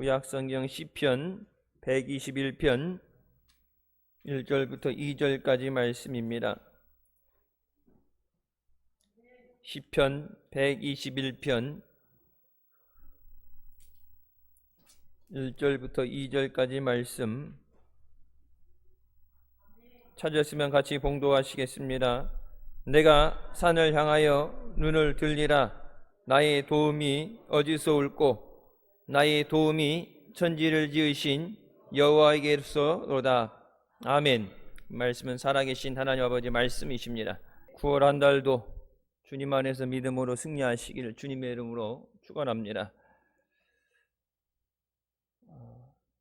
구약성경 시편 121편 1절부터 2절까지 말씀입니다. 시편 121편 1절부터 2절까지 말씀 찾았으면 같이 봉독하시겠습니다. 내가 산을 향하여 눈을 들리라. 나의 도움이 어디서 올꼬? 나의 도움이 천지를 지으신 여호와에게로서로다. 아멘. 말씀은 살아계신 하나님 아버지 말씀이십니다. 9월 한 달도 주님 안에서 믿음으로 승리하시기를 주님의 이름으로 축원합니다.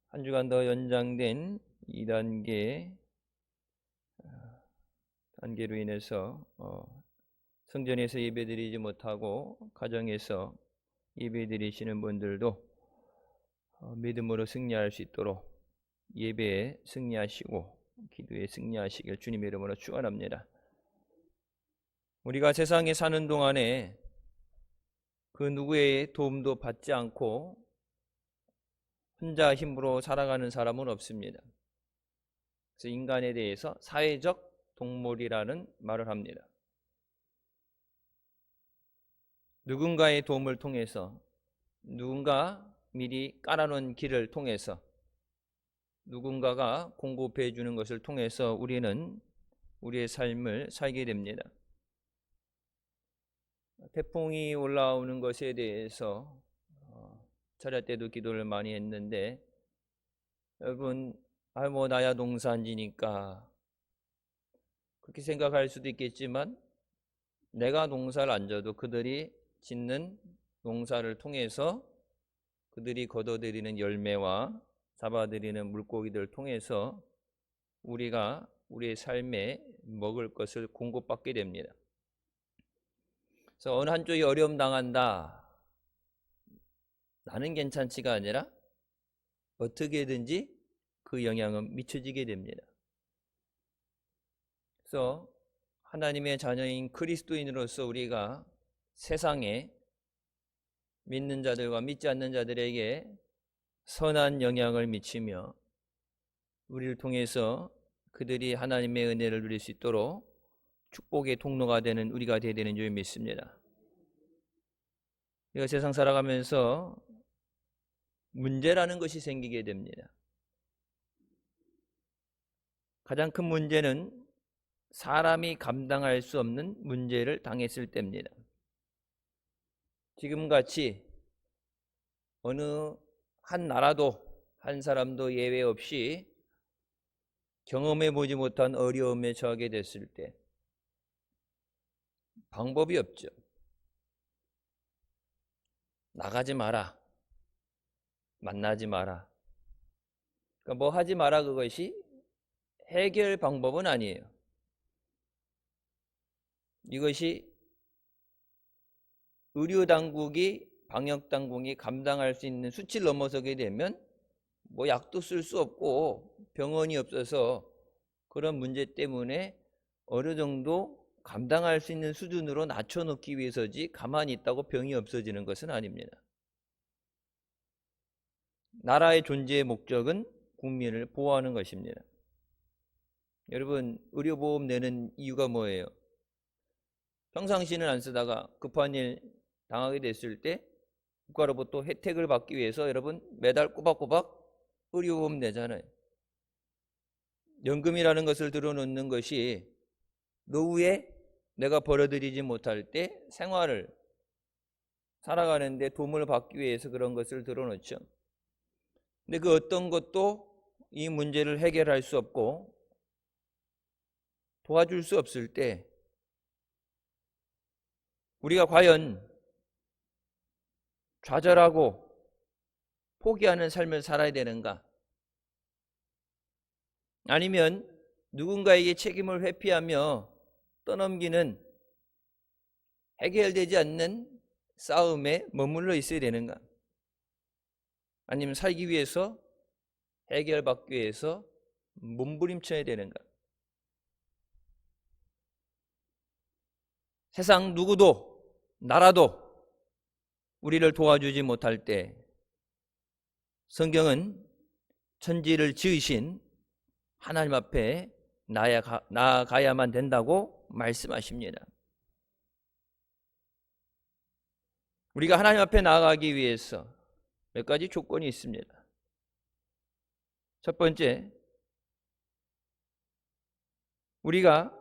한 주간 더 연장된 2단계로 인해서 성전에서 예배드리지 못하고 가정에서 예배드리시는 분들도 믿음으로 승리할 수 있도록 예배에 승리하시고 기도에 승리하시길 주님의 이름으로 축원합니다. 우리가 세상에 사는 동안에 그 누구의 도움도 받지 않고 혼자 힘으로 살아가는 사람은 없습니다. 그래서 인간에 대해서 사회적 동물이라는 말을 합니다. 누군가의 도움을 통해서, 누군가 미리 깔아놓은 길을 통해서, 누군가가 공급해 주는 것을 통해서 우리는 우리의 삶을 살게 됩니다. 태풍이 올라오는 것에 대해서 철야 때도 기도를 많이 했는데, 여러분 나야 농사지니까 그렇게 생각할 수도 있겠지만, 내가 농사를 안 져도 그들이 짓는 농사를 통해서 그들이 거둬들이는 열매와 잡아들이는 물고기들을 통해서 우리가 우리의 삶에 먹을 것을 공급받게 됩니다. 그래서 어느 한쪽이 어려움 당한다, 나는 괜찮지가 아니라 어떻게든지 그 영향은 미쳐지게 됩니다. 그래서 하나님의 자녀인 그리스도인으로서 우리가 세상에 믿는 자들과 믿지 않는 자들에게 선한 영향을 미치며 우리를 통해서 그들이 하나님의 은혜를 누릴 수 있도록 축복의 통로가 되는 우리가 되어야 되는 줄 믿습니다. 우리가 세상 살아가면서 문제라는 것이 생기게 됩니다. 가장 큰 문제는 사람이 감당할 수 없는 문제를 당했을 때입니다. 지금같이 어느 한 나라도 한 사람도 예외 없이 경험해 보지 못한 어려움에 처하게 됐을 때 방법이 없죠. 나가지 마라, 만나지 마라, 그러니까 뭐 하지 마라, 그것이 해결 방법은 아니에요. 이것이 의료당국이, 방역당국이 감당할 수 있는 수치를 넘어서게 되면 뭐 약도 쓸 수 없고 병원이 없어서 그런 문제 때문에 어느 정도 감당할 수 있는 수준으로 낮춰놓기 위해서지 가만히 있다고 병이 없어지는 것은 아닙니다. 나라의 존재의 목적은 국민을 보호하는 것입니다. 여러분, 의료보험 내는 이유가 뭐예요? 평상시는 안 쓰다가 급한 일 당하게 됐을 때 국가로부터 혜택을 받기 위해서 여러분 매달 꼬박꼬박 의료보험 내잖아요. 연금이라는 것을 들어놓는 것이 노후에 내가 벌어들이지 못할 때 생활을 살아가는데 도움을 받기 위해서 그런 것을 들어놓죠. 근데 그 어떤 것도 이 문제를 해결할 수 없고 도와줄 수 없을 때 우리가 과연 좌절하고 포기하는 삶을 살아야 되는가? 아니면 누군가에게 책임을 회피하며 떠넘기는 해결되지 않는 싸움에 머물러 있어야 되는가? 아니면 살기 위해서, 해결받기 위해서 몸부림쳐야 되는가? 세상 누구도, 나라도 우리를 도와주지 못할 때 성경은 천지를 지으신 하나님 앞에 나아가야만 된다고 말씀하십니다. 우리가 하나님 앞에 나아가기 위해서 몇 가지 조건이 있습니다. 첫 번째, 우리가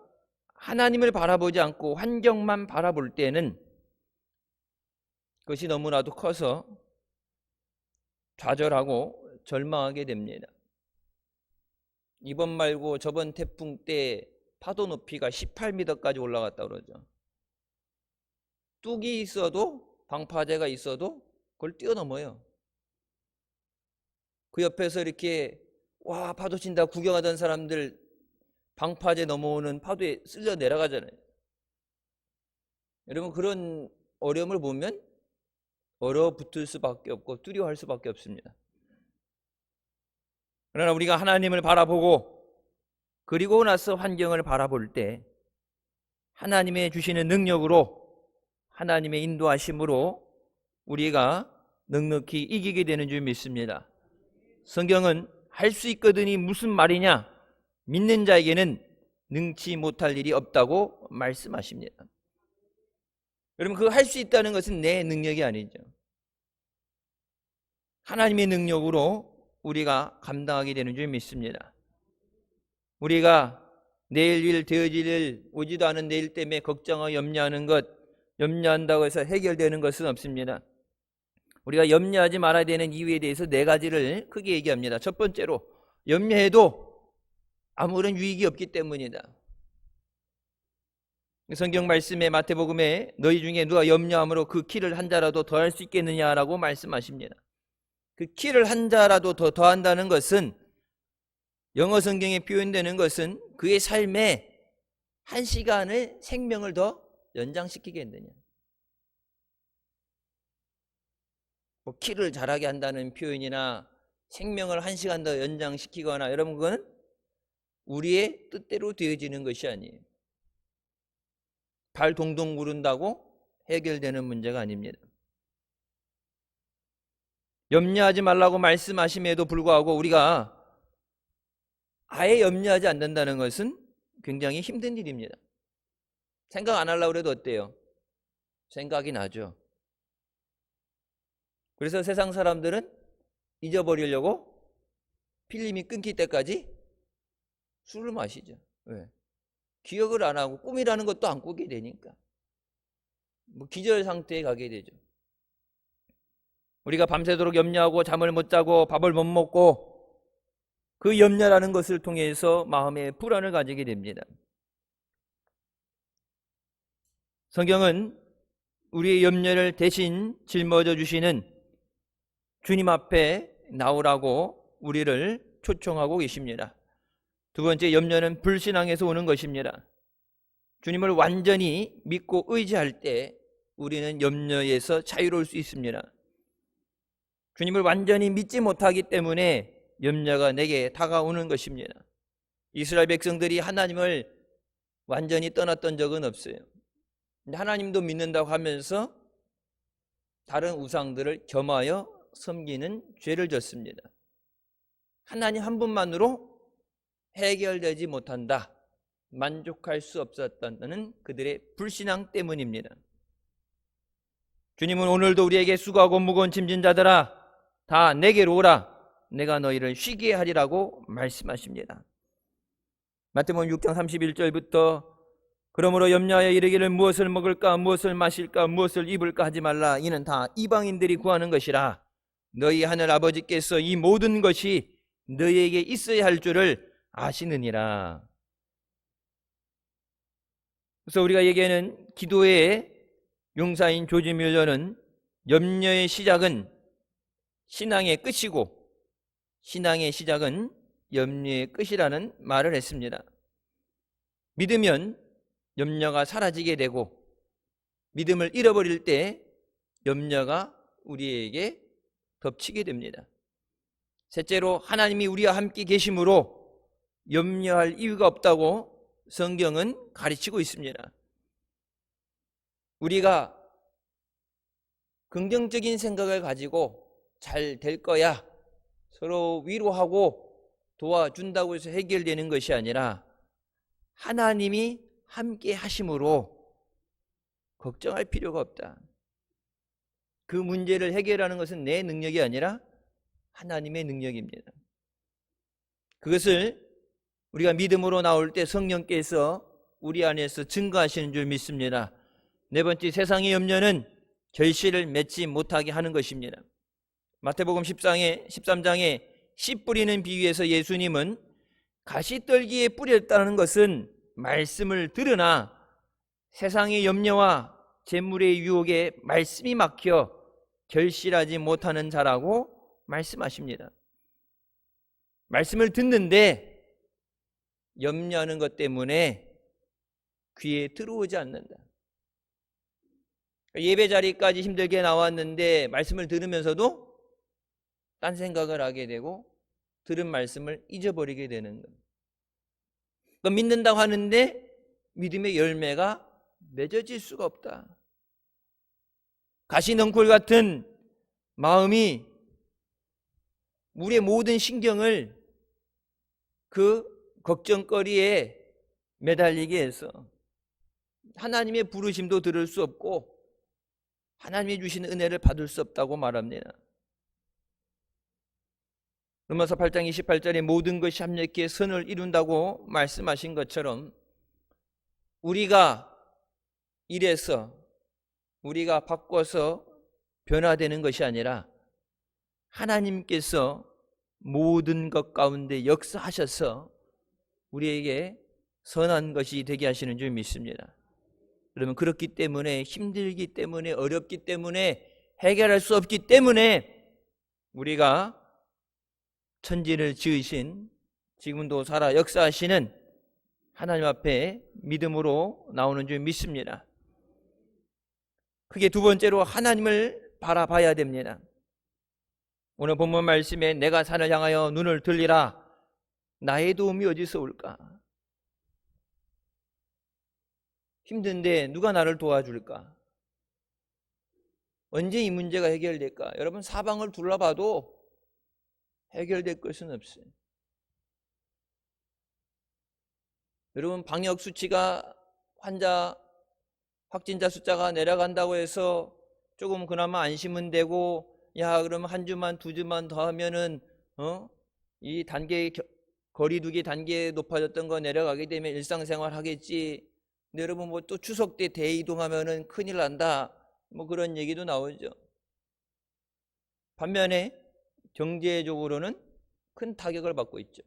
하나님을 바라보지 않고 환경만 바라볼 때는 그것이 너무나도 커서 좌절하고 절망하게 됩니다. 이번 말고 저번 태풍 때 파도 높이가 18m까지 올라갔다 그러죠. 뚝이 있어도, 방파제가 있어도 그걸 뛰어넘어요. 그 옆에서 이렇게 와 파도 친다 구경하던 사람들 방파제 넘어오는 파도에 쓸려 내려가잖아요. 여러분, 그런 어려움을 보면 얼어붙을 수밖에 없고 두려워할 수밖에 없습니다. 그러나 우리가 하나님을 바라보고 그리고 나서 환경을 바라볼 때 하나님의 주시는 능력으로, 하나님의 인도하심으로 우리가 넉넉히 이기게 되는 줄 믿습니다. 성경은 할 수 있거든이 무슨 말이냐? 믿는 자에게는 능치 못할 일이 없다고 말씀하십니다. 여러분, 그 할 수 있다는 것은 내 능력이 아니죠. 하나님의 능력으로 우리가 감당하게 되는 줄 믿습니다. 우리가 내일 일, 되어질 일, 오지도 않은 내일 때문에 걱정하고 염려하는 것, 염려한다고 해서 해결되는 것은 없습니다. 우리가 염려하지 말아야 되는 이유에 대해서 네 가지를 크게 얘기합니다. 첫 번째로, 염려해도 아무런 유익이 없기 때문이다. 성경 말씀에 마태복음에 너희 중에 누가 염려함으로 그 키를 한 자라도 더할 수 있겠느냐라고 말씀하십니다. 그 키를 한 자라도 더 더한다는 것은, 영어 성경에 표현되는 것은 그의 삶에 한 시간을, 생명을 더 연장시키겠느냐. 뭐 키를 자라게 한다는 표현이나 생명을 한 시간 더 연장시키거나, 여러분, 그건 우리의 뜻대로 되어지는 것이 아니에요. 발 동동 구른다고 해결되는 문제가 아닙니다. 염려하지 말라고 말씀하심에도 불구하고 우리가 아예 염려하지 않는다는 것은 굉장히 힘든 일입니다. 생각 안 하려고 해도 어때요? 생각이 나죠. 그래서 세상 사람들은 잊어버리려고 필름이 끊길 때까지 술을 마시죠. 왜? 기억을 안 하고 꿈이라는 것도 안 꾸게 되니까 뭐 기절 상태에 가게 되죠. 우리가 밤새도록 염려하고 잠을 못 자고 밥을 못 먹고 그 염려라는 것을 통해서 마음에 불안을 가지게 됩니다. 성경은 우리의 염려를 대신 짊어져 주시는 주님 앞에 나오라고 우리를 초청하고 계십니다. 두 번째, 염려는 불신앙에서 오는 것입니다. 주님을 완전히 믿고 의지할 때 우리는 염려에서 자유로울 수 있습니다. 주님을 완전히 믿지 못하기 때문에 염려가 내게 다가오는 것입니다. 이스라엘 백성들이 하나님을 완전히 떠났던 적은 없어요. 하나님도 믿는다고 하면서 다른 우상들을 겸하여 섬기는 죄를 졌습니다. 하나님 한 분만으로 해결되지 못한다, 만족할 수 없었다는 그들의 불신앙 때문입니다. 주님은 오늘도 우리에게 수고하고 무거운 짐진 자들아 다 내게로 오라, 내가 너희를 쉬게 하리라고 말씀하십니다. 마태복음 6장 31절부터 그러므로 염려하여 이르기를 무엇을 먹을까 무엇을 마실까 무엇을 입을까 하지 말라, 이는 다 이방인들이 구하는 것이라. 너희 하늘 아버지께서 이 모든 것이 너희에게 있어야 할 줄을 아시느니라. 그래서 우리가 얘기하는 기도의 용사인 조지 뮬러는 염려의 시작은 신앙의 끝이고 신앙의 시작은 염려의 끝이라는 말을 했습니다. 믿으면 염려가 사라지게 되고 믿음을 잃어버릴 때 염려가 우리에게 덮치게 됩니다. 셋째로, 하나님이 우리와 함께 계심으로 염려할 이유가 없다고 성경은 가르치고 있습니다. 우리가 긍정적인 생각을 가지고 잘 될 거야, 서로 위로하고 도와준다고 해서 해결되는 것이 아니라 하나님이 함께 하심으로 걱정할 필요가 없다. 그 문제를 해결하는 것은 내 능력이 아니라 하나님의 능력입니다. 그것을 우리가 믿음으로 나올 때 성령께서 우리 안에서 증거하시는 줄 믿습니다. 네 번째, 세상의 염려는 결실을 맺지 못하게 하는 것입니다. 마태복음 13장에 씨 뿌리는 비유에서 예수님은 가시떨기에 뿌렸다는 것은 말씀을 들으나 세상의 염려와 재물의 유혹에 말씀이 막혀 결실하지 못하는 자라고 말씀하십니다. 말씀을 듣는데 염려하는 것 때문에 귀에 들어오지 않는다. 예배 자리까지 힘들게 나왔는데 말씀을 들으면서도 딴 생각을 하게 되고 들은 말씀을 잊어버리게 되는 것. 믿는다고 하는데 믿음의 열매가 맺어질 수가 없다. 가시넝쿨 같은 마음이 우리의 모든 신경을 그 걱정거리에 매달리게 해서 하나님의 부르심도 들을 수 없고 하나님이 주시는 은혜를 받을 수 없다고 말합니다. 로마서 8장 28절에 모든 것이 합력해 선을 이룬다고 말씀하신 것처럼 우리가 이래서 우리가 바꿔서 변화되는 것이 아니라 하나님께서 모든 것 가운데 역사하셔서 우리에게 선한 것이 되게 하시는 줄 믿습니다. 여러분, 그렇기 때문에 힘들기 때문에 어렵기 때문에 해결할 수 없기 때문에 우리가 천지를 지으신 지금도 살아 역사하시는 하나님 앞에 믿음으로 나오는 줄 믿습니다. 그게 두 번째로 하나님을 바라봐야 됩니다. 오늘 본문 말씀에 내가 산을 향하여 눈을 들리라 나의 도움이 어디서 올까? 힘든데 누가 나를 도와줄까? 언제 이 문제가 해결될까? 여러분, 사방을 둘러봐도 해결될 것은 없어요. 여러분, 방역 수치가 확진자 숫자가 내려간다고 해서 조금 그나마 안심은 되고, 야, 그러면 한 주만 두 주만 더 하면은 이 거리두기 단계 높아졌던 거 내려가게 되면 일상생활 하겠지. 근데 여러분, 뭐 또 추석 때 대이동하면은 큰일 난다, 뭐 그런 얘기도 나오죠. 반면에 경제적으로는 큰 타격을 받고 있죠.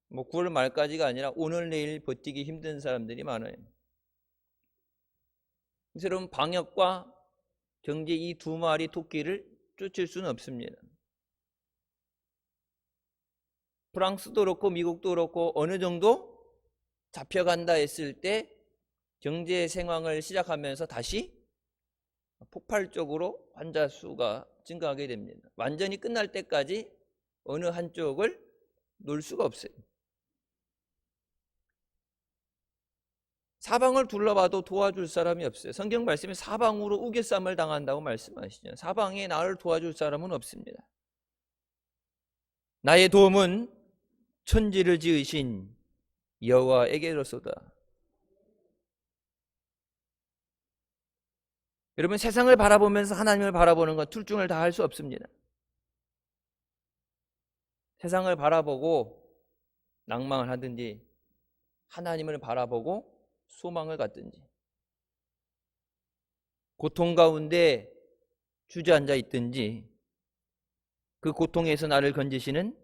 뭐 9월 말까지가 아니라 오늘 내일 버티기 힘든 사람들이 많아요. 그래서 여러분, 방역과 경제 이 두 마리 토끼를 쫓을 수는 없습니다. 프랑스도 그렇고 미국도 그렇고 어느 정도 잡혀간다 했을 때 경제 상황을 시작하면서 다시 폭발적으로 환자 수가 증가하게 됩니다. 완전히 끝날 때까지 어느 한쪽을 놓을 수가 없어요. 사방을 둘러봐도 도와줄 사람이 없어요. 성경 말씀에 사방으로 우겨쌈을 당한다고 말씀하시죠. 사방에 나를 도와줄 사람은 없습니다. 나의 도움은 천지를 지으신 여호와에게로소다. 여러분, 세상을 바라보면서 하나님을 바라보는 건 둘 중을 다 할 수 없습니다. 세상을 바라보고 낭망을 하든지 하나님을 바라보고 소망을 갖든지, 고통 가운데 주저앉아 있든지 그 고통에서 나를 건지시는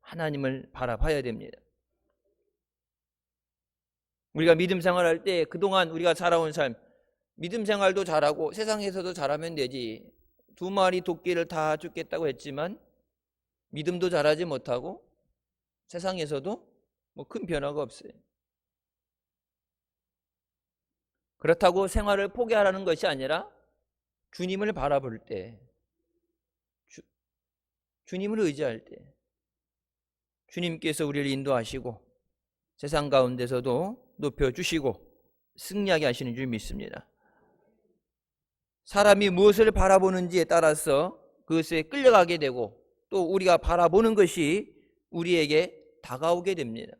하나님을 바라봐야 됩니다. 우리가 믿음 생활할 때 그동안 우리가 살아온 삶, 믿음 생활도 잘하고 세상에서도 잘하면 되지, 두 마리 토끼를 다 쫓겠다고 했지만 믿음도 잘하지 못하고 세상에서도 뭐 큰 변화가 없어요. 그렇다고 생활을 포기하라는 것이 아니라 주님을 바라볼 때, 주님을 의지할 때 주님께서 우리를 인도하시고 세상 가운데서도 높여주시고 승리하게 하시는 줄 믿습니다. 사람이 무엇을 바라보는지에 따라서 그것에 끌려가게 되고 또 우리가 바라보는 것이 우리에게 다가오게 됩니다.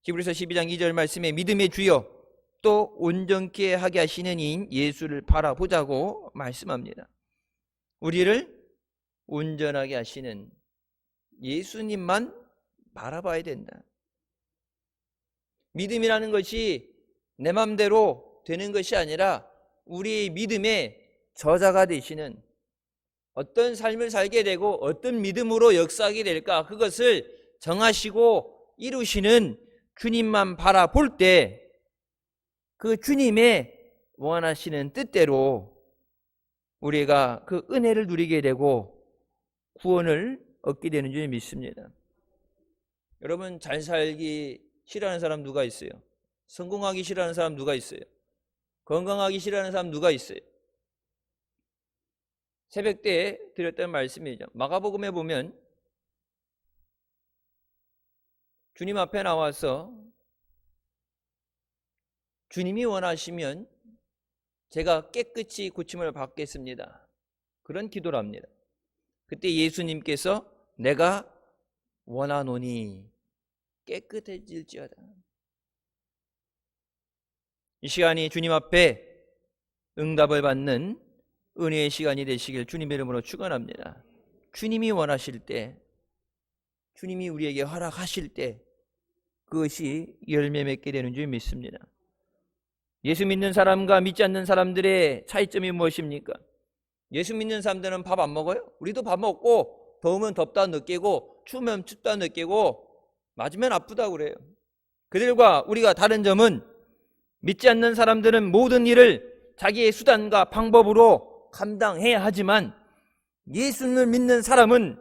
히브리서 12장 2절 말씀에 믿음의 주여 또 온전케 하게 하시는 이인 예수를 바라보자고 말씀합니다. 우리를 온전하게 하시는 예수님만 바라봐야 된다. 믿음이라는 것이 내 맘대로 되는 것이 아니라 우리의 믿음의 저자가 되시는, 어떤 삶을 살게 되고 어떤 믿음으로 역사하게 될까, 그것을 정하시고 이루시는 주님만 바라볼 때 그 주님의 원하시는 뜻대로 우리가 그 은혜를 누리게 되고 구원을 얻게 되는 줄 믿습니다. 여러분, 잘 살기 싫어하는 사람 누가 있어요? 성공하기 싫어하는 사람 누가 있어요? 건강하기 싫어하는 사람 누가 있어요? 새벽 때 드렸던 말씀이죠. 마가복음에 보면 주님 앞에 나와서 주님이 원하시면 제가 깨끗이 고침을 받겠습니다, 그런 기도를 합니다. 그때 예수님께서 내가 원하노니 깨끗해질지어다. 이 시간이 주님 앞에 응답을 받는 은혜의 시간이 되시길 주님의 이름으로 축원합니다. 주님이 원하실 때, 주님이 우리에게 허락하실 때 그것이 열매 맺게 되는 줄 믿습니다. 예수 믿는 사람과 믿지 않는 사람들의 차이점이 무엇입니까? 예수 믿는 사람들은 밥 안 먹어요? 우리도 밥 먹고 더우면 덥다 느끼고 추우면 춥다 느끼고 맞으면 아프다고 그래요. 그들과 우리가 다른 점은 믿지 않는 사람들은 모든 일을 자기의 수단과 방법으로 감당해야 하지만 예수를 믿는 사람은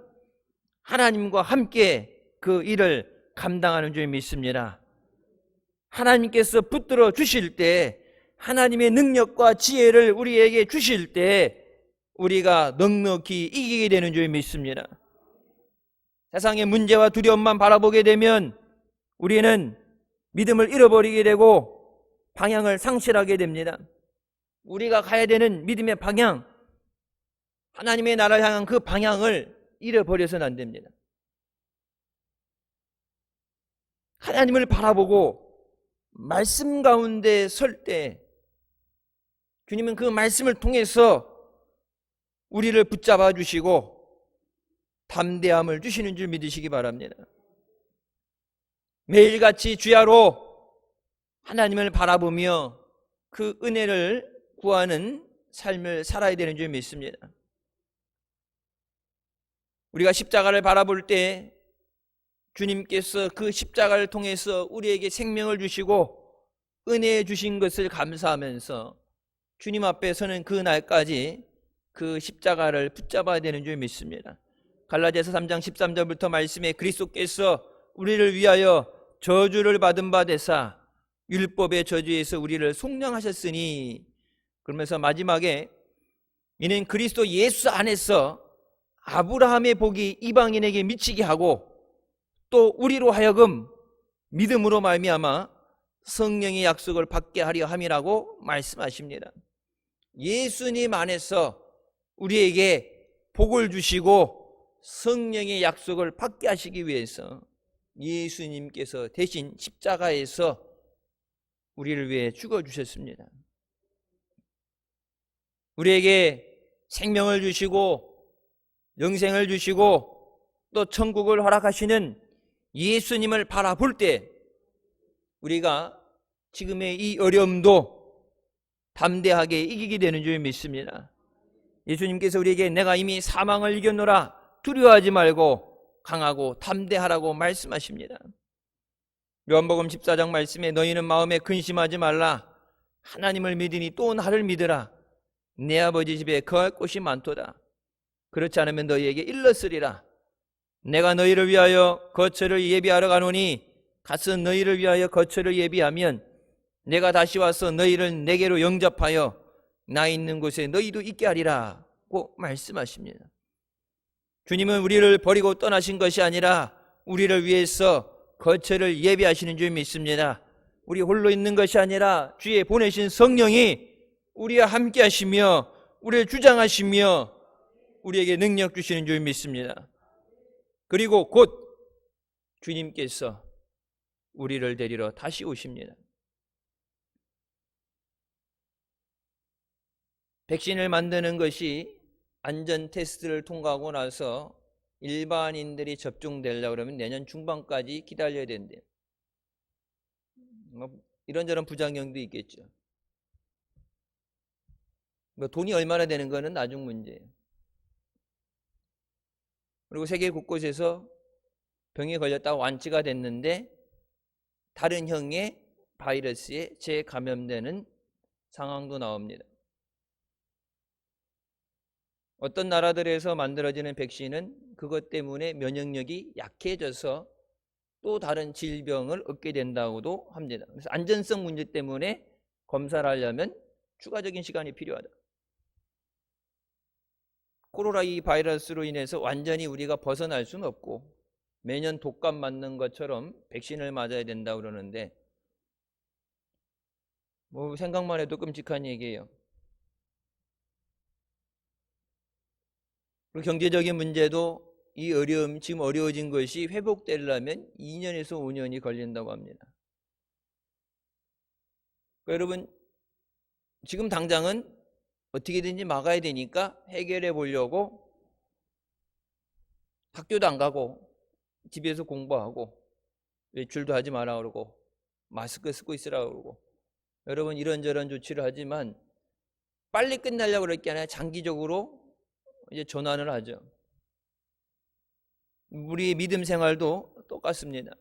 하나님과 함께 그 일을 감당하는 줄 믿습니다. 하나님께서 붙들어 주실 때, 하나님의 능력과 지혜를 우리에게 주실 때 우리가 넉넉히 이기게 되는 줄 믿습니다. 세상의 문제와 두려움만 바라보게 되면 우리는 믿음을 잃어버리게 되고 방향을 상실하게 됩니다. 우리가 가야 되는 믿음의 방향, 하나님의 나라를 향한 그 방향을 잃어버려서는 안 됩니다. 하나님을 바라보고 말씀 가운데 설 때 주님은 그 말씀을 통해서 우리를 붙잡아 주시고 담대함을 주시는 줄 믿으시기 바랍니다. 매일같이 주야로 하나님을 바라보며 그 은혜를 구하는 삶을 살아야 되는 줄 믿습니다. 우리가 십자가를 바라볼 때 주님께서 그 십자가를 통해서 우리에게 생명을 주시고 은혜 주신 것을 감사하면서 주님 앞에 서는 그 날까지 그 십자가를 붙잡아야 되는 줄 믿습니다. 갈라디아서 3장 13절부터 말씀에 그리스도께서 우리를 위하여 저주를 받은 바 되사 율법의 저주에서 우리를 속량하셨으니, 그러면서 마지막에 이는 그리스도 예수 안에서 아브라함의 복이 이방인에게 미치게 하고 또 우리로 하여금 믿음으로 말미암아 성령의 약속을 받게 하려 함이라고 말씀하십니다. 예수님 안에서 우리에게 복을 주시고 성령의 약속을 받게 하시기 위해서 예수님께서 대신 십자가에서 우리를 위해 죽어주셨습니다. 우리에게 생명을 주시고 영생을 주시고 또 천국을 허락하시는 예수님을 바라볼 때 우리가 지금의 이 어려움도 담대하게 이기게 되는 줄 믿습니다. 예수님께서 우리에게 내가 이미 사망을 이겼노라 두려워하지 말고 강하고 담대하라고 말씀하십니다. 요한복음 14장 말씀에 너희는 마음에 근심하지 말라. 하나님을 믿으니 또 나를 믿으라. 내 아버지 집에 거할 곳이 많도다. 그렇지 않으면 너희에게 일렀으리라. 내가 너희를 위하여 거처를 예비하러 가노니 가서 너희를 위하여 거처를 예비하면 내가 다시 와서 너희를 내게로 영접하여 나 있는 곳에 너희도 있게 하리라고 말씀하십니다. 주님은 우리를 버리고 떠나신 것이 아니라 우리를 위해서 거처를 예비하시는 줄 믿습니다. 우리 홀로 있는 것이 아니라 주의 보내신 성령이 우리와 함께 하시며 우리를 주장하시며 우리에게 능력 주시는 줄 믿습니다. 그리고 곧 주님께서 우리를 데리러 다시 오십니다. 백신을 만드는 것이 안전 테스트를 통과하고 나서 일반인들이 접종되려고 그러면 내년 중반까지 기다려야 된대요. 이런저런 부작용도 있겠죠. 돈이 얼마나 되는 거는 나중 문제예요. 그리고 세계 곳곳에서 병에 걸렸다 완치가 됐는데 다른 형의 바이러스에 재감염되는 상황도 나옵니다. 어떤 나라들에서 만들어지는 백신은 그것 때문에 면역력이 약해져서 또 다른 질병을 얻게 된다고도 합니다. 그래서 안전성 문제 때문에 검사를 하려면 추가적인 시간이 필요하다. 코로나 이 바이러스로 인해서 완전히 우리가 벗어날 수는 없고 매년 독감 맞는 것처럼 백신을 맞아야 된다고 그러는데 생각만 해도 끔찍한 얘기예요. 그리고 경제적인 문제도 이 어려움, 지금 어려워진 것이 회복되려면 2년에서 5년이 걸린다고 합니다. 그러니까 여러분, 지금 당장은 어떻게든지 막아야 되니까 해결해 보려고 학교도 안 가고 집에서 공부하고 외출도 하지 마라 그러고 마스크 쓰고 있으라 그러고 여러분 이런저런 조치를 하지만 빨리 끝나려고 그럴 게 아니라 장기적으로 이제 전환을 하죠. 우리 믿음 생활도 똑같습니다.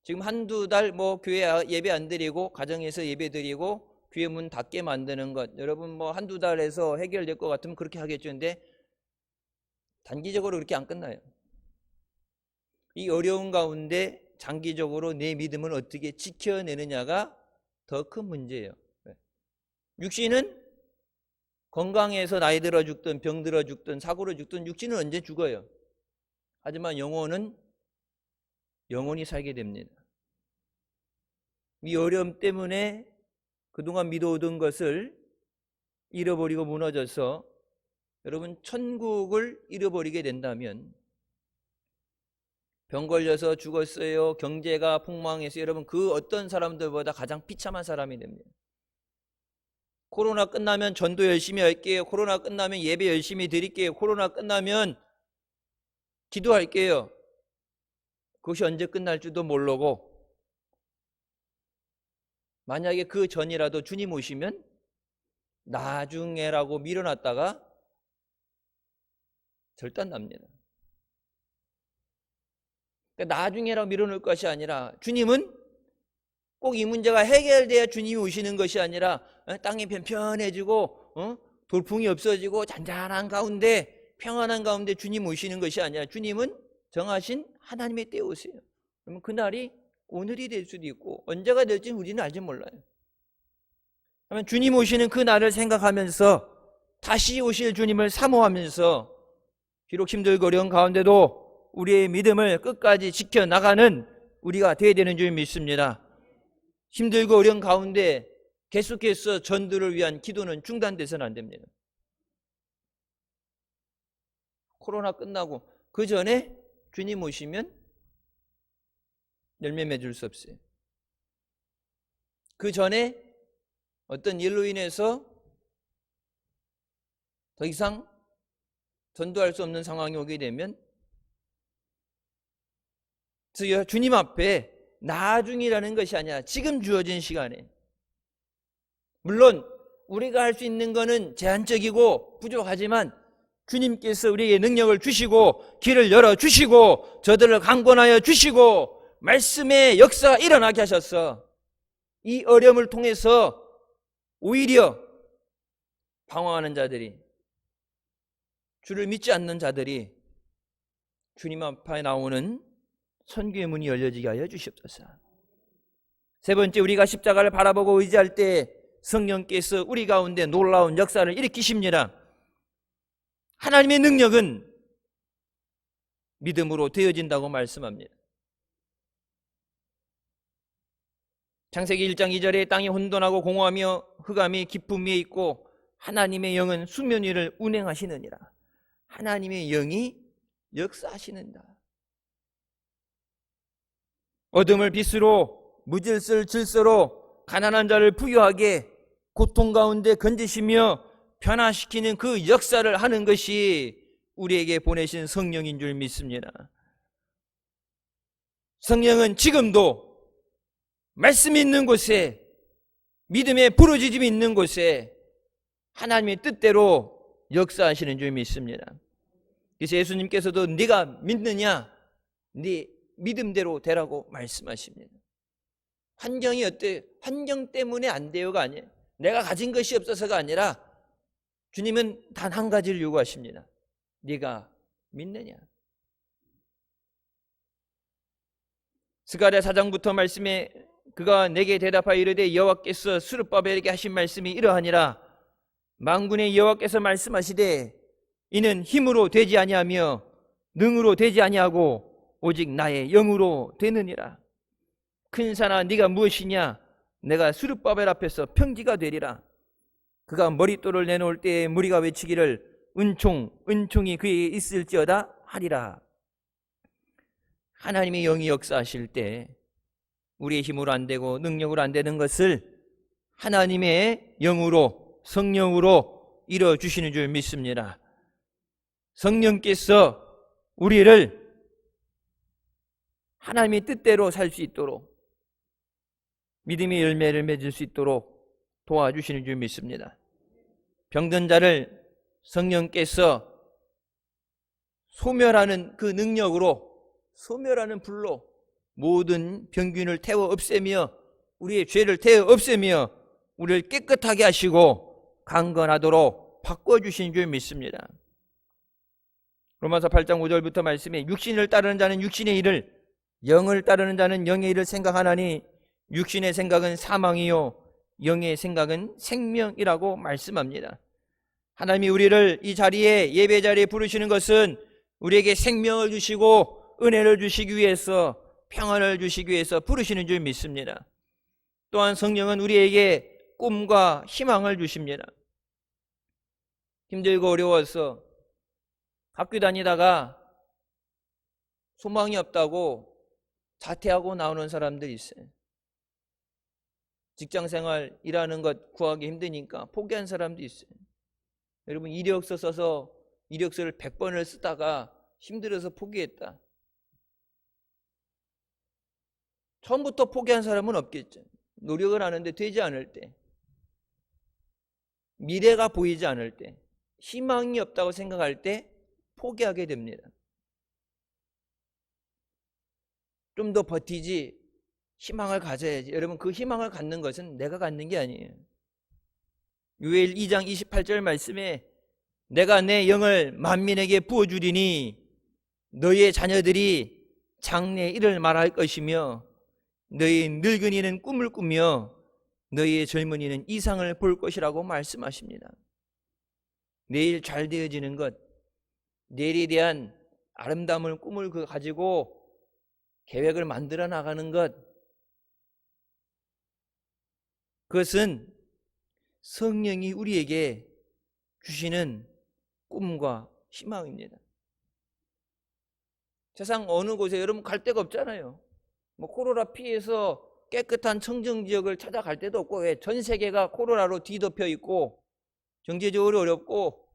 지금 한두 달 교회 예배 안 드리고 가정에서 예배 드리고 교회 문 닫게 만드는 것 여러분 한두 달에서 해결될 것 같으면 그렇게 하겠죠. 근데 단기적으로 그렇게 안 끝나요. 이 어려운 가운데 장기적으로 내 믿음을 어떻게 지켜내느냐가 더 큰 문제예요. 육신은 건강해서 나이 들어 죽든 병 들어 죽든 사고로 죽든 육신은 언제 죽어요. 하지만 영혼은 영원히 살게 됩니다. 이 어려움 때문에 그동안 믿어오던 것을 잃어버리고 무너져서 여러분 천국을 잃어버리게 된다면 병 걸려서 죽었어요. 경제가 폭망해서 여러분 그 어떤 사람들보다 가장 비참한 사람이 됩니다. 코로나 끝나면 전도 열심히 할게요. 코로나 끝나면 예배 열심히 드릴게요. 코로나 끝나면 기도할게요. 그것이 언제 끝날지도 모르고 만약에 그 전이라도 주님 오시면 나중에라고 미뤄놨다가 절단납니다. 그러니까 나중에라고 미뤄놓을 것이 아니라 주님은 꼭 이 문제가 해결돼야 주님이 오시는 것이 아니라 땅이 편편해지고 돌풍이 없어지고 잔잔한 가운데 평안한 가운데 주님 오시는 것이 아니라 주님은 정하신 하나님의 때에 오세요. 그러면 그날이 오늘이 될 수도 있고 언제가 될지는 우리는 알지 몰라요. 그러면 주님 오시는 그 날을 생각하면서 다시 오실 주님을 사모하면서 비록 힘들고 어려운 가운데도 우리의 믿음을 끝까지 지켜나가는 우리가 되어야 되는 줄 믿습니다. 힘들고 어려운 가운데 계속해서 전도를 위한 기도는 중단돼서는 안 됩니다. 코로나 끝나고 그 전에 주님 오시면 열매 맺을 수 없어요. 그 전에 어떤 일로 인해서 더 이상 전도할 수 없는 상황이 오게 되면 주님 앞에 나중이라는 것이 아니라 지금 주어진 시간에 물론 우리가 할 수 있는 것은 제한적이고 부족하지만 주님께서 우리에게 능력을 주시고 길을 열어주시고 저들을 강권하여 주시고 말씀의 역사가 일어나게 하셔서 이 어려움을 통해서 오히려 방황하는 자들이 주를 믿지 않는 자들이 주님 앞에 나오는 선교의 문이 열려지게 하여 주시옵소서. 세 번째, 우리가 십자가를 바라보고 의지할 때 성령께서 우리 가운데 놀라운 역사를 일으키십니다. 하나님의 능력은 믿음으로 되어진다고 말씀합니다. 창세기 1장 2절에 땅이 혼돈하고 공허하며 흑암이 깊음 위에 있고 하나님의 영은 수면 위를 운행하시느니라. 하나님의 영이 역사하시는다. 어둠을 빛으로, 무질서를 질서로, 가난한 자를 부유하게, 고통 가운데 건지시며 변화시키는 그 역사를 하는 것이 우리에게 보내신 성령인 줄 믿습니다. 성령은 지금도 말씀이 있는 곳에, 믿음의 부르짖음이 있는 곳에 하나님의 뜻대로 역사하시는 줄 믿습니다. 그래서 예수님께서도 네가 믿느냐? 네 믿음대로 되라고 말씀하십니다. 환경이 어때요? 환경 때문에 안 돼요가 아니에요. 내가 가진 것이 없어서가 아니라 주님은 단 한 가지를 요구하십니다. 네가 믿느냐? 스가랴 4장부터 말씀에 그가 내게 대답하여 이르되 여호와께서 스룹바벨에게 하신 말씀이 이러하니라. 만군의 여호와께서 말씀하시되 이는 힘으로 되지 아니하며 능으로 되지 아니하고 오직 나의 영으로 되느니라. 큰 산아 네가 무엇이냐? 내가 스룹바벨 앞에서 평지가 되리라. 그가 머릿돌을 내놓을 때에 무리가 외치기를 은총이 그에게 있을지어다 하리라. 하나님의 영이 역사하실 때 우리의 힘으로 안 되고 능력으로 안 되는 것을 하나님의 영으로, 성령으로 이뤄주시는 줄 믿습니다. 성령께서 우리를 하나님의 뜻대로 살 수 있도록, 믿음의 열매를 맺을 수 있도록 도와주시는 줄 믿습니다. 병든 자를 성령께서 소멸하는 그 능력으로, 소멸하는 불로 모든 병균을 태워 없애며 우리의 죄를 태워 없애며 우리를 깨끗하게 하시고 강건하도록 바꿔주신 줄 믿습니다. 로마서 8장 5절부터 말씀에 육신을 따르는 자는 육신의 일을, 영을 따르는 자는 영의 일을 생각하나니 육신의 생각은 사망이요 영의 생각은 생명이라고 말씀합니다. 하나님이 우리를 이 자리에, 예배 자리에 부르시는 것은 우리에게 생명을 주시고 은혜를 주시기 위해서, 평안을 주시기 위해서 부르시는 줄 믿습니다. 또한 성령은 우리에게 꿈과 희망을 주십니다. 힘들고 어려워서 학교 다니다가 소망이 없다고 자퇴하고 나오는 사람들이 있어요. 직장생활, 일하는 것 구하기 힘드니까 포기한 사람도 있어요. 여러분, 이력서 써서 이력서를 100번을 쓰다가 힘들어서 포기했다. 처음부터 포기한 사람은 없겠죠. 노력을 하는데 되지 않을 때, 미래가 보이지 않을 때, 희망이 없다고 생각할 때 포기하게 됩니다. 좀 더 버티지, 희망을 가져야지. 여러분, 그 희망을 갖는 것은 내가 갖는 게 아니에요. 요엘 2장 28절 말씀에 내가 내 영을 만민에게 부어주리니 너희의 자녀들이 장래의 일을 말할 것이며 너희 늙은이는 꿈을 꾸며 너희의 젊은이는 이상을 볼 것이라고 말씀하십니다. 내일 잘 되어지는 것, 내일에 대한 아름다움을, 꿈을 가지고 계획을 만들어 나가는 것, 그것은 성령이 우리에게 주시는 꿈과 희망입니다. 세상 어느 곳에 여러분 갈 데가 없잖아요. 뭐 코로나 피해서 깨끗한 청정 지역을 찾아갈 데도 없고, 왜? 전 세계가 코로나로 뒤덮여 있고 경제적으로 어렵고,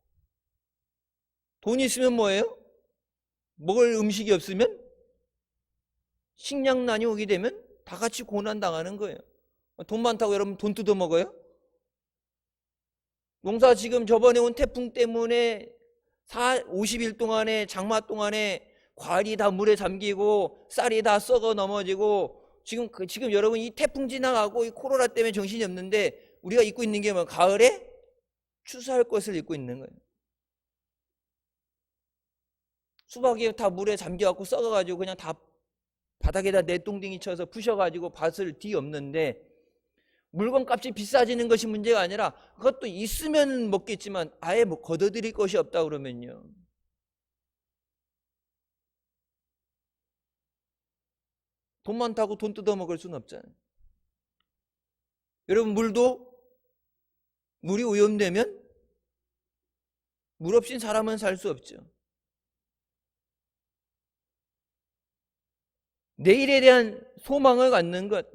돈이 있으면 뭐예요? 먹을 음식이 없으면 식량난이 오게 되면 다 같이 고난 당하는 거예요. 돈 많다고 여러분 돈 뜯어 먹어요? 농사 지금 저번에 온 태풍 때문에 50일 동안에, 장마 동안에 과일이 다 물에 잠기고 쌀이 다 썩어 넘어지고, 지금 여러분 이 태풍 지나가고 이 코로나 때문에 정신이 없는데 우리가 입고 있는 게 뭐, 가을에 추수할 것을 입고 있는 거예요. 수박이 다 물에 잠겨갖고 썩어가지고 그냥 다 바닥에다 내똥댕이 쳐서 부셔가지고 밭을 뒤엎는데, 물건값이 비싸지는 것이 문제가 아니라 그것도 있으면 먹겠지만 아예 뭐 걷어들일 것이 없다 그러면요, 돈 많다고 돈 뜯어 먹을 수는 없잖아요. 여러분, 물이 오염되면 물 없인 사람은 살 수 없죠. 내일에 대한 소망을 갖는 것,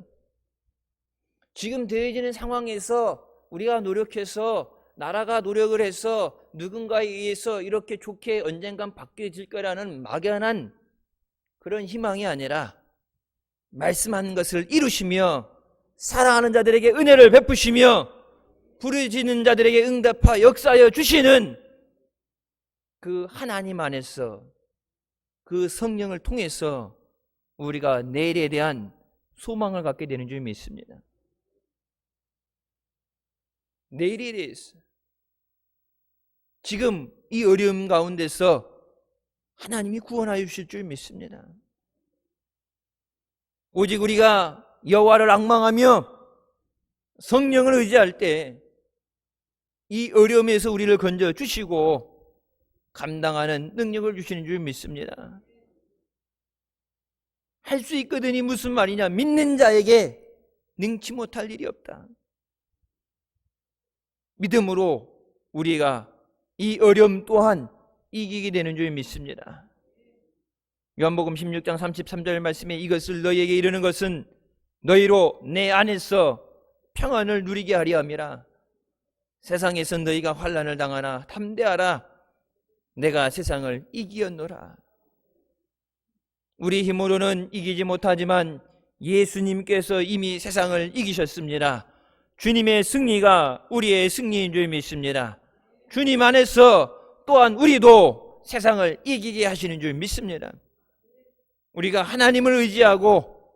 지금 되어지는 상황에서 우리가 노력해서 나라가 노력을 해서 누군가에 의해서 이렇게 좋게 언젠간 바뀌어질 거라는 막연한 그런 희망이 아니라 말씀한 것을 이루시며 사랑하는 자들에게 은혜를 베푸시며 부르짖는 자들에게 응답하여 역사하여 주시는 그 하나님 안에서 그 성령을 통해서 우리가 내일에 대한 소망을 갖게 되는 줄 믿습니다. 내일에 대해서 지금 이 어려움 가운데서 하나님이 구원하여 주실 줄 믿습니다. 오직 우리가 여호와를 앙망하며 성령을 의지할 때 이 어려움에서 우리를 건져 주시고 감당하는 능력을 주시는 줄 믿습니다. 할 수 있거든이 무슨 말이냐? 믿는 자에게 능치 못할 일이 없다. 믿음으로 우리가 이 어려움 또한 이기게 되는 줄 믿습니다. 요한복음 16장 33절 말씀에 이것을 너희에게 이르는 것은 너희로 내 안에서 평안을 누리게 하려 함이라. 세상에서 너희가 환난을 당하나 담대하라. 내가 세상을 이기었노라. 우리 힘으로는 이기지 못하지만 예수님께서 이미 세상을 이기셨습니다. 주님의 승리가 우리의 승리인 줄 믿습니다. 주님 안에서 또한 우리도 세상을 이기게 하시는 줄 믿습니다. 우리가 하나님을 의지하고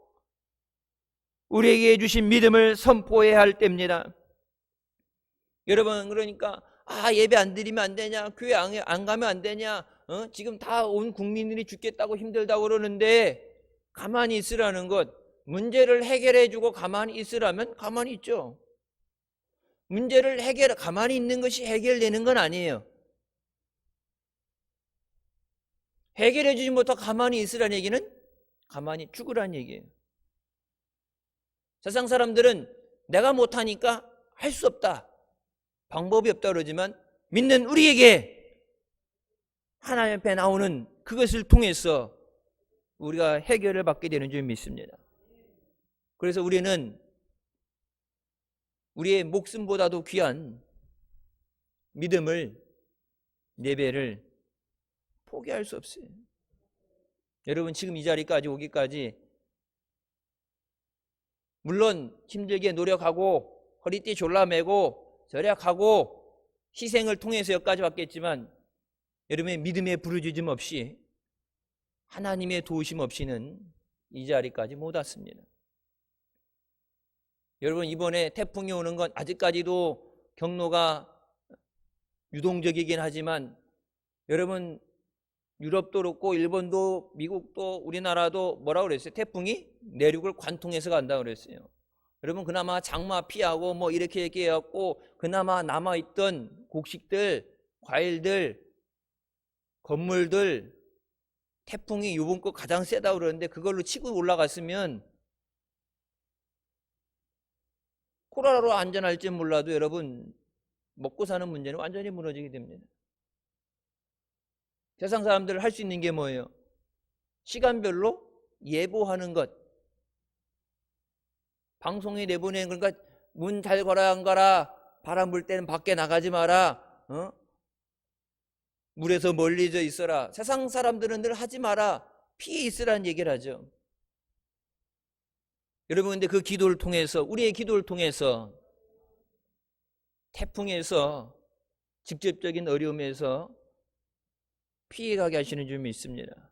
우리에게 주신 믿음을 선포해야 할 때입니다. 여러분, 그러니까 예배 안 드리면 안 되냐, 교회 안 가면 안 되냐, 지금 다 온 국민들이 죽겠다고 힘들다고 그러는데 가만히 있으라는 것, 문제를 해결해 주고 가만히 있으라면 가만히 있죠. 문제를 가만히 있는 것이 해결되는 건 아니에요. 해결해 주지 못하고 가만히 있으라는 얘기는 가만히 죽으라는 얘기예요. 세상 사람들은 내가 못하니까 할 수 없다, 방법이 없다 그러지만 믿는 우리에게 하나님 앞에 나오는 그것을 통해서 우리가 해결을 받게 되는 줄 믿습니다. 그래서 우리는 우리의 목숨보다도 귀한 믿음을, 예배를 포기할 수 없어요. 여러분, 지금 이 자리까지 오기까지 물론 힘들게 노력하고 허리띠 졸라매고 절약하고 희생을 통해서 여기까지 왔겠지만 여러분의 믿음의 부르짖음 없이 하나님의 도우심 없이는 이 자리까지 못 왔습니다. 여러분, 이번에 태풍이 오는 건 아직까지도 경로가 유동적이긴 하지만 여러분, 유럽도 그렇고 일본도 미국도 우리나라도 뭐라고 그랬어요? 태풍이 내륙을 관통해서 간다고 그랬어요. 여러분, 그나마 장마 피하고 뭐 이렇게 해갖고 그나마 남아있던 곡식들, 과일들, 건물들, 태풍이 요번 거 가장 세다고 그러는데 그걸로 치고 올라갔으면 코로나로 안전할지 몰라도 여러분, 먹고 사는 문제는 완전히 무너지게 됩니다. 세상 사람들 할 수 있는 게 뭐예요? 시간별로 예보하는 것. 방송에 내보내는, 그러니까 문 잘 걸어야 안 가라, 바람 불 때는 밖에 나가지 마라, 물에서 멀리져 있어라. 세상 사람들은 늘 하지 마라, 피해 있으라는 얘기를 하죠. 여러분, 근데 그 기도를 통해서, 우리의 기도를 통해서 태풍에서, 직접적인 어려움에서 피해가게 하시는 줄 믿습니다.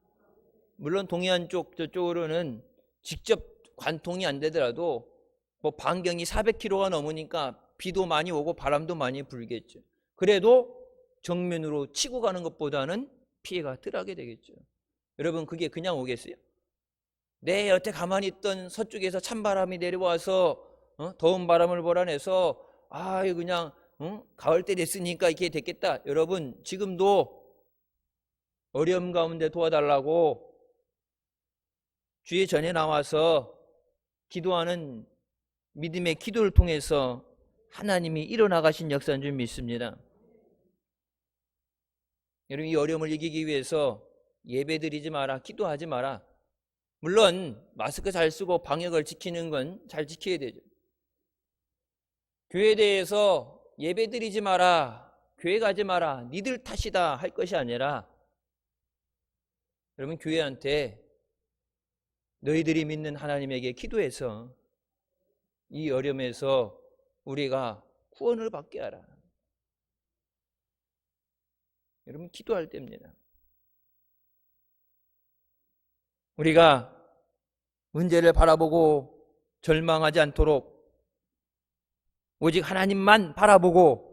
물론 동해안 쪽 저쪽으로는 직접 관통이 안 되더라도 뭐 반경이 400km가 넘으니까 비도 많이 오고 바람도 많이 불겠죠. 그래도 정면으로 치고 가는 것보다는 피해가 덜하게 되겠죠. 여러분, 그게 그냥 오겠어요? 내 여태 가만히 있던 서쪽에서 찬바람이 내려와서 더운 바람을 몰아내서 그냥 가을 때 됐으니까 이렇게 됐겠다. 여러분, 지금도 어려움 가운데 도와달라고 주의 전에 나와서 기도하는 믿음의 기도를 통해서 하나님이 일어나가신 역사인 줄 믿습니다. 여러분, 이 어려움을 이기기 위해서 예배드리지 마라, 기도하지 마라. 물론 마스크 잘 쓰고 방역을 지키는 건 잘 지켜야 되죠. 교회에 대해서 예배드리지 마라, 교회 가지 마라, 니들 탓이다 할 것이 아니라, 여러분, 교회한테 너희들이 믿는 하나님에게 기도해서 이 어려움에서 우리가 구원을 받게 하라. 여러분, 기도할 때입니다. 우리가 문제를 바라보고 절망하지 않도록 오직 하나님만 바라보고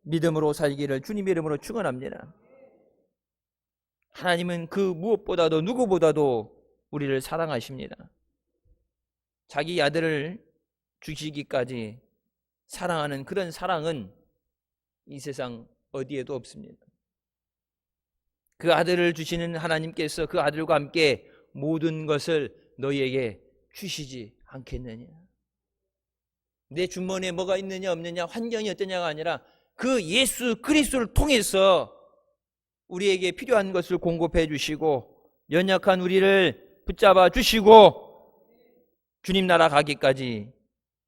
믿음으로 살기를 주님의 이름으로 축원합니다. 하나님은 그 무엇보다도 누구보다도 우리를 사랑하십니다. 자기 아들을 주시기까지 사랑하는 그런 사랑은 이 세상 어디에도 없습니다. 그 아들을 주시는 하나님께서 그 아들과 함께 모든 것을 너희에게 주시지 않겠느냐. 내 주머니에 뭐가 있느냐 없느냐, 환경이 어떠냐가 아니라 그 예수 그리스도를 통해서 우리에게 필요한 것을 공급해 주시고 연약한 우리를 붙잡아 주시고 주님 나라 가기까지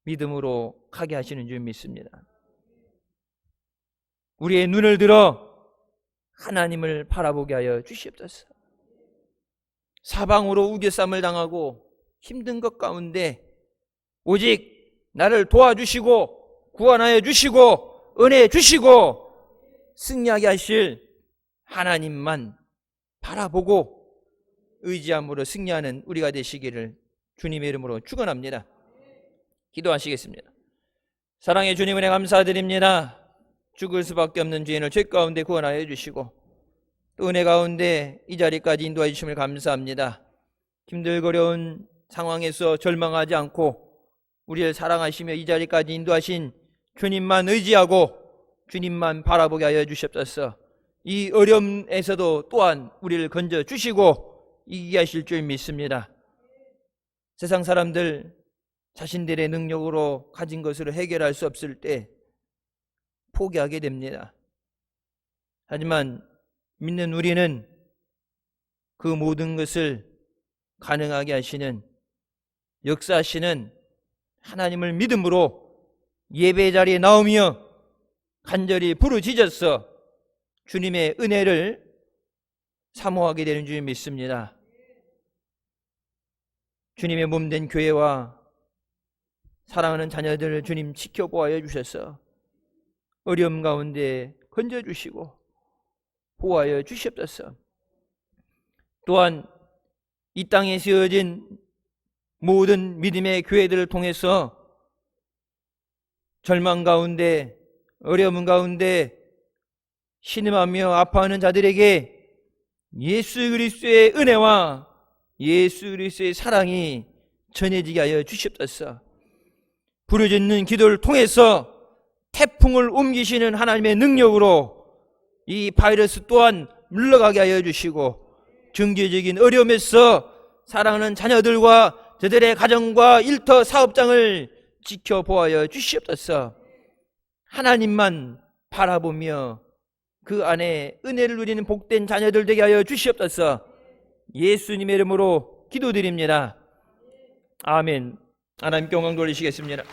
믿음으로 가게 하시는 줄 믿습니다. 우리의 눈을 들어 하나님을 바라보게 하여 주시옵소서. 사방으로 우겨쌈을 당하고 힘든 것 가운데 오직 나를 도와주시고 구원하여 주시고 은혜 주시고 승리하게 하실 하나님만 바라보고 의지함으로 승리하는 우리가 되시기를 주님의 이름으로 축원합니다. 기도하시겠습니다. 사랑의 주님, 은혜 감사드립니다. 죽을 수밖에 없는 죄인을 죄 가운데 구원하여 주시고 또 은혜 가운데 이 자리까지 인도해 주심을 감사합니다. 힘들고 어려운 상황에서 절망하지 않고 우리를 사랑하시며 이 자리까지 인도하신 주님만 의지하고 주님만 바라보게 하여 주시옵소서. 이 어려움에서도 또한 우리를 건져 주시고 이기게 하실 줄 믿습니다. 세상 사람들 자신들의 능력으로 가진 것으로 해결할 수 없을 때 포기하게 됩니다. 하지만 믿는 우리는 그 모든 것을 가능하게 하시는 역사하시는 하나님을 믿음으로 예배 자리에 나오며 간절히 부르짖어서 주님의 은혜를 사모하게 되는 줄 믿습니다. 주님의 몸된 교회와 사랑하는 자녀들을 주님 지켜보아여 주셔서 어려움 가운데 건져주시고 보호하여 주시옵소서. 또한 이 땅에 세워진 모든 믿음의 교회들을 통해서 절망 가운데 어려움 가운데 신음하며 아파하는 자들에게 예수 그리스도의 은혜와 예수 그리스도의 사랑이 전해지게 하여 주시옵소서. 부르짖는 기도를 통해서 태풍을 옮기시는 하나님의 능력으로 이 바이러스 또한 물러가게 하여 주시고 경제적인 어려움에서 사랑하는 자녀들과 저들의 가정과 일터 사업장을 지켜보아여 주시옵소서. 하나님만 바라보며 그 안에 은혜를 누리는 복된 자녀들 되게 하여 주시옵소서. 예수님의 이름으로 기도드립니다. 아멘. 하나님께 영광 돌리시겠습니다.